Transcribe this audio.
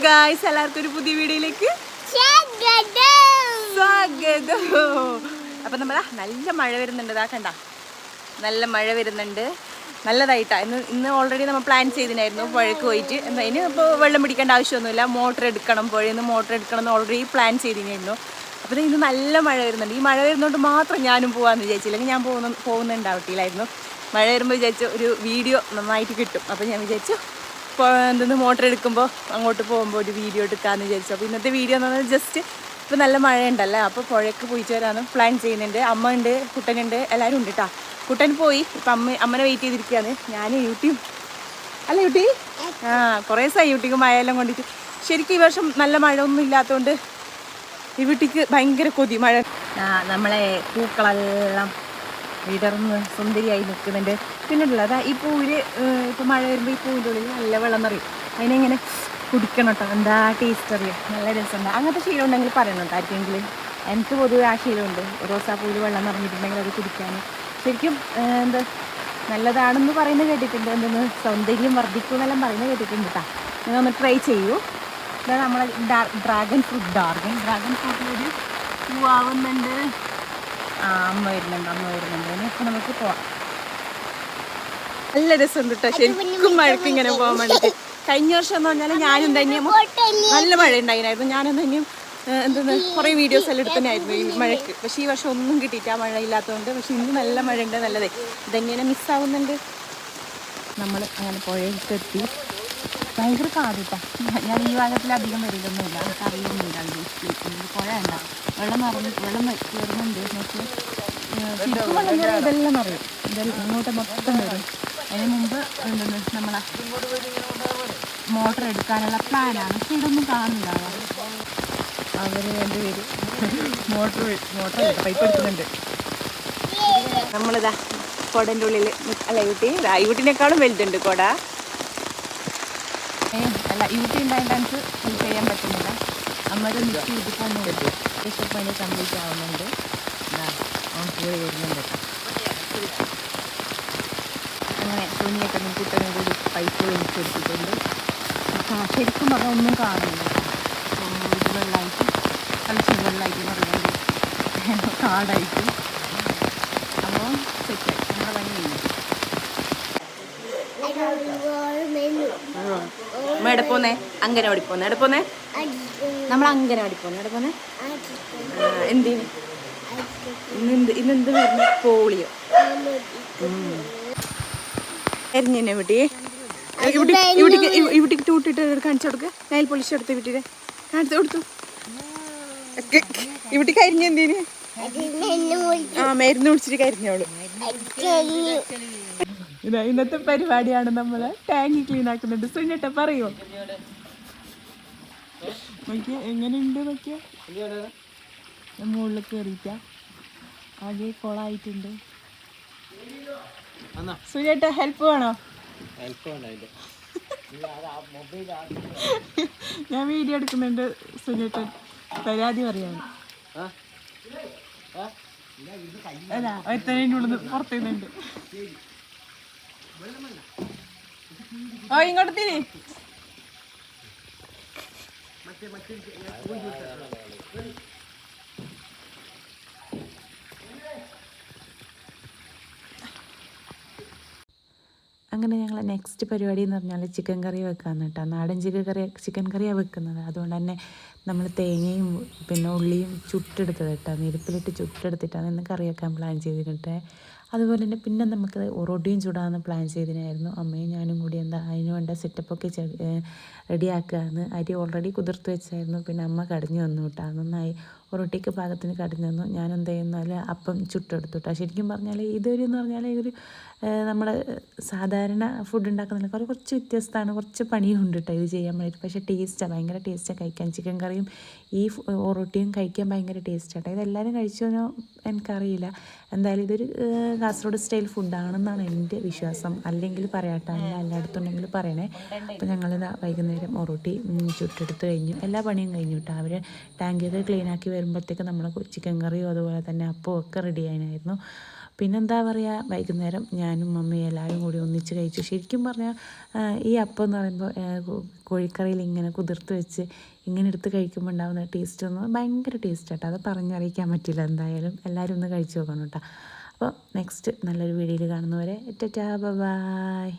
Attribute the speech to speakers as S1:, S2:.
S1: Guys, എല്ലാവർക്കും ഒരു പുതിയ വീഡിയോയിലേക്ക് സ്വാഗതം. അപ്പം നമ്മളാ നല്ല മഴ വരുന്നുണ്ട്, ഇതാക്കണ്ട, നല്ല മഴ വരുന്നുണ്ട്, നല്ലതായിട്ടാ. ഇന്ന് ഓൾറെഡി നമ്മൾ പ്ലാൻ ചെയ്തിട്ടുണ്ടായിരുന്നു പുഴയ്ക്ക് പോയിട്ട്. എന്താ ഇനി ഇപ്പോൾ വെള്ളം പിടിക്കേണ്ട ആവശ്യമൊന്നുമില്ല, മോട്ടർ എടുക്കണം, പുഴയിൽ നിന്ന് മോട്ടർ എടുക്കണം എന്ന് ഓൾറെഡി പ്ലാൻ ചെയ്തിട്ടുണ്ടായിരുന്നു. അപ്പോൾ ഇന്ന് നല്ല മഴ വരുന്നുണ്ട്. ഈ മഴ വരുന്നതുകൊണ്ട് മാത്രം ഞാനും പോകാമെന്ന് വിചാരിച്ചില്ലെങ്കിൽ ഞാൻ പോകുന്നുണ്ടാവട്ടില്ലായിരുന്നു. മഴ വരുമ്പോൾ വിചാരിച്ചു ഒരു വീഡിയോ നന്നായിട്ട് കിട്ടും. അപ്പോൾ ഞാൻ വിചാരിച്ചു എന്തെന്ന് മോട്ടർ എടുക്കുമ്പോൾ അങ്ങോട്ട് പോകുമ്പോൾ ഒരു വീഡിയോ എടുക്കാമെന്ന് വിചാരിച്ചു. അപ്പോൾ ഇന്നത്തെ വീഡിയോ എന്ന് പറഞ്ഞാൽ ജസ്റ്റ് ഇപ്പോൾ നല്ല മഴയുണ്ടല്ലോ, അപ്പോൾ പുഴയ്ക്ക് പോയിട്ട് വരാമെന്ന് പ്ലാൻ ചെയ്യുന്നുണ്ട്. അമ്മ ഉണ്ട്, കുട്ടനുണ്ട്, എല്ലാവരും ഉണ്ട് കേട്ടോ. കുട്ടൻ പോയി, ഇപ്പം അമ്മനെ വെയിറ്റ് ചെയ്തിരിക്കുകയാണ്. ഞാൻ യൂട്യൂബ് അല്ല യൂട്ടി കുറേ ദിവസമായി യൂട്ടിക്ക് മഴയെല്ലാം കൊണ്ടിട്ട്. ശരിക്കും ഈ വർഷം നല്ല മഴ ഒന്നും ഇല്ലാത്തതുകൊണ്ട് ഈ വീട്ടിക്ക് ഭയങ്കര കൊതി മഴ. നമ്മളെ പൂക്കളെല്ലാം വിടർന്ന് സുന്ദരിയായി നിൽക്കുന്നുണ്ട്. പിന്നെയുണ്ടല്ലോ അതാ ഈ പൂവിൽ ഇപ്പോൾ മഴ വരുമ്പോൾ ഈ പൂവിൻ്റെ ഉള്ളിൽ നല്ല വെള്ളം നിറയും. അതിനെങ്ങനെ കുടിക്കണം കേട്ടോ, എന്താ ടേസ്റ്റ് അറിയാം, നല്ല രസമുണ്ട്. അങ്ങനത്തെ ശീലം ഉണ്ടെങ്കിൽ പറയണം ആർക്കെങ്കിലും. എനിക്ക് പൊതുവെ ആ ശീലമുണ്ട്, റോസാപ്പൂവിൽ വെള്ളം നിറഞ്ഞിട്ടുണ്ടെങ്കിൽ അത് കുടിക്കാൻ ശരിക്കും എന്താ നല്ലതാണെന്ന് പറയുന്നത് കേട്ടിട്ടുണ്ട്. എന്തെന്ന് സൗന്ദര്യം വർദ്ധിക്കും എന്നെല്ലാം പറയുന്നത് കേട്ടിട്ടുണ്ട് കേട്ടോ. നിങ്ങൾ ഒന്ന് ട്രൈ ചെയ്യൂ. ഇതാ നമ്മളെ ഡ്രാഗൺ ഫ്രൂട്ടിലൊരു പൂവാവുന്നുണ്ട്. അമ്മ വരുന്നുണ്ട്. ഇനിയിപ്പോൾ നമുക്ക് പോവാം. നല്ല രസമുണ്ട് കേട്ടോ ശരിക്കും മഴയ്ക്ക് ഇങ്ങനെ പോകാൻ വേണ്ടിയിട്ട്. കഴിഞ്ഞ വർഷം എന്ന് പറഞ്ഞാൽ ഞാനും തന്നെയും നല്ല മഴ ഉണ്ടായിരുന്നു. ഞാനും തന്നെയും എന്തെന്ന് കുറേ വീഡിയോസ് എല്ലാം എടുത്തന്നെയായിരുന്നു ഈ മഴയ്ക്ക്. പക്ഷേ ഈ വർഷം ഒന്നും കിട്ടിയിട്ട് ആ മഴ ഇല്ലാത്തതുകൊണ്ട്. പക്ഷേ ഇന്ന് നല്ല മഴ ഉണ്ട്, നല്ലതേ. ഇതെങ്ങനെ മിസ്സാവുന്നുണ്ട്. നമ്മൾ അങ്ങനെ പുഴയിലെത്തി. ഭയങ്കര കാടിട്ടാ. ഞാൻ ഈ ഭാഗത്തിൽ അധികം വരില്ലൊന്നുമില്ല, എനിക്ക് അറിയൊന്നുമില്ല. പുഴ ഉണ്ടാ വെള്ളം കയറുന്നുണ്ട്. പക്ഷേ ശരിക്കും വെള്ളം കയറി ഇതെല്ലാം അറിയും. ഇതെല്ലാം ഇങ്ങോട്ട് മൊത്തം വരും. അതിന് മുമ്പ് എന്തെന്ന് നമ്മളെ മോട്ടർ എടുക്കാനുള്ള പ്ലാനാണ്. പക്ഷെ ഇതൊന്നും കാണുന്നില്ല. അവർ രണ്ടുപേരും മോട്ടർ പൈപ്പ് എടുക്കുന്നുണ്ട്. നമ്മളിതാ കുടൻ്റെ ഉള്ളിൽ അല്ല യൂട്ടിനേക്കാളും വലുതുണ്ട് കുട. അല്ല യൂട്ടി ഉണ്ടായിട്ട് എനിക്ക് ഹെൽപ്പ് ചെയ്യാൻ പറ്റുന്നില്ല. അമ്മ മിക്സ് ചെയ്തിട്ട് പണി കംപ്ലീറ്റ് ആവുന്നുണ്ട്. പോയി വരുന്നുണ്ട്. അങ്ങനെ തുണിയൊക്കെ കുട്ടനും കൂടി പൈപ്പ് വലിച്ചെടുത്തിട്ടുണ്ട്. ശരിക്കും പറഞ്ഞാൽ ഒന്നും കാണുന്നില്ല. ഇത് വെള്ളമായിട്ട് കളിച്ച് വെള്ളമായിട്ട് പറയുന്നത് കാടായിട്ട്. അപ്പോൾ സെറ്റായി നമ്മുടെ പണി കഴിഞ്ഞു. എവിടെ പോന്നേ? അങ്കനവാടി പോന്നേ. എവിടെ പോന്നേ? നമ്മൾ അങ്കനവാടി പോന്നേ. എവിടെ പോന്നേ? എന്തിന് ഇന്നെന്ത് വരുന്നു? പോളിയോ എരിഞ്ഞെന്നെ വീട്ടി ഇവിടേക്ക് ടൂട്ടിട്ട് കാണിച്ചു കൊടുക്ക്. നൈൽ പോളിഷ് എടുത്ത് വീട്ടിൽ കാണിച്ചു കൊടുത്തു. ഇവിടെ കരിഞ്ഞെന്തീന്? മരുന്ന് കുടിച്ചിട്ട് കരിഞ്ഞോളൂ. ഇന്നത്തെ പരിപാടിയാണ്. നമ്മള് ടാങ്ക് ക്ലീൻ ആക്കുന്നുണ്ട്. സുനിയേട്ടാ പറയോ നോക്കിയ എങ്ങനെയുണ്ട്? നോക്കിയ മുകളിൽ കയറിയിട്ടാ ആകെ കൊളായിട്ടുണ്ട്. സുനിയേട്ടാ ഹെൽപ്പ് വേണോ? ഞാൻ വീഡിയോ എടുക്കുന്നുണ്ട്. സുനിയേട്ടൻ പരാതി പറയാണ്. അല്ല ഒരുത്തനേൻ്റെ ഉള്ളിൽ പുറത്തുന്നുണ്ട്. ഓ ഇങ്ങോട്ട് തിരി. അങ്ങനെ ഞങ്ങൾ നെക്സ്റ്റ് പരിപാടി എന്ന് പറഞ്ഞാൽ ചിക്കൻ കറി വെക്കാമെന്ന് കേട്ടോ. നാടൻ ചിക്കൻ കറിയാണ് വെക്കുന്നത്. അതുകൊണ്ട് തന്നെ നമ്മൾ തേങ്ങയും പിന്നെ ഉള്ളിയും ചുട്ടെടുത്തത് കേട്ടോ, നെരുപ്പിലിട്ട് ചുട്ടെടുത്തിട്ടാണ് ഇന്ന് കറി വെക്കാൻ പ്ലാൻ ചെയ്തിട്ട്. അതുപോലെ തന്നെ പിന്നെ നമുക്ക് ഒറോട്ടിയും ചൂടാമെന്ന് പ്ലാൻ ചെയ്തിട്ടായിരുന്നു. അമ്മയും ഞാനും കൂടി എന്താ അതിന് വേണ്ട സെറ്റപ്പൊക്കെ റെഡിയാക്കുകയെന്ന്. അരി ഓൾറെഡി കുതിർത്ത് വെച്ചായിരുന്നു. പിന്നെ അമ്മ കടഞ്ഞു വന്നു കേട്ടോ. നന്നായി ഒറോട്ടിക്ക് പാകത്തിന് കടഞ്ഞു വന്നു. ഞാൻ എന്ത് ചെയ്യുന്നാൽ അപ്പം ചുട്ടെടുത്തു കേട്ടോ. ശരിക്കും പറഞ്ഞാൽ എന്ന് പറഞ്ഞാൽ ഒരു നമ്മൾ സാധാരണ ഫുഡ് ഉണ്ടാക്കുന്നില്ല, കുറച്ച് വ്യത്യസ്തമാണ്. കുറച്ച് പണിയുണ്ട് കേട്ടോ ഇത് ചെയ്യാൻ വേണ്ടിയിട്ട്. പക്ഷേ ടേസ്റ്റാണ്, ഭയങ്കര ടേസ്റ്റാണ് കഴിക്കാൻ. ചിക്കൻ കറിയും ഈ ഒറോട്ടിയും കഴിക്കാൻ ഭയങ്കര ടേസ്റ്റാണ്. ഇതെല്ലാവരും കഴിച്ചോന്നോ എനിക്കറിയില്ല. എന്തായാലും ഇതൊരു കാസർഗോഡ് സ്റ്റൈൽ ഫുഡാണെന്നാണ് എൻ്റെ വിശ്വാസം. അല്ലെങ്കിൽ പറയാട്ടോ, എല്ലായിടത്തുണ്ടെങ്കിൽ പറയണേ. അപ്പോൾ ഞങ്ങളിതാ വൈകുന്നേരം ഒറോട്ടി ചുട്ടെടുത്ത് കഴിഞ്ഞു. എല്ലാ പണിയും കഴിഞ്ഞു കേട്ടോ. അവർ ടാങ്കൊക്കെ ക്ലീനാക്കി വരുമ്പോഴത്തേക്ക് നമ്മൾ ചിക്കൻ കറിയും അതുപോലെ തന്നെ അപ്പവും ഒക്കെ റെഡി ആയിരുന്നു.
S2: പിന്നെന്താ പറയുക, വൈകുന്നേരം ഞാനും മമ്മിയും എല്ലാവരും കൂടി ഒന്നിച്ച് കഴിച്ചു. ശരിക്കും പറഞ്ഞാൽ ഈ അപ്പം എന്ന് പറയുമ്പോൾ കോഴിക്കറിയിൽ ഇങ്ങനെ കുതിർത്ത് വെച്ച് ഇങ്ങനെ എടുത്ത് കഴിക്കുമ്പോൾ ഉണ്ടാകുന്ന ടേസ്റ്റ് ഒന്നും ഭയങ്കര ടേസ്റ്റ് കേട്ടോ. അത് പറഞ്ഞറിയിക്കാൻ പറ്റില്ല. എന്തായാലും എല്ലാവരും ഒന്ന് കഴിച്ച് നോക്കണം കേട്ടോ. അപ്പോൾ നെക്സ്റ്റ് നല്ലൊരു വീഡിയോയിൽ കാണുന്നവരെ ടാറ്റാ ബൈ.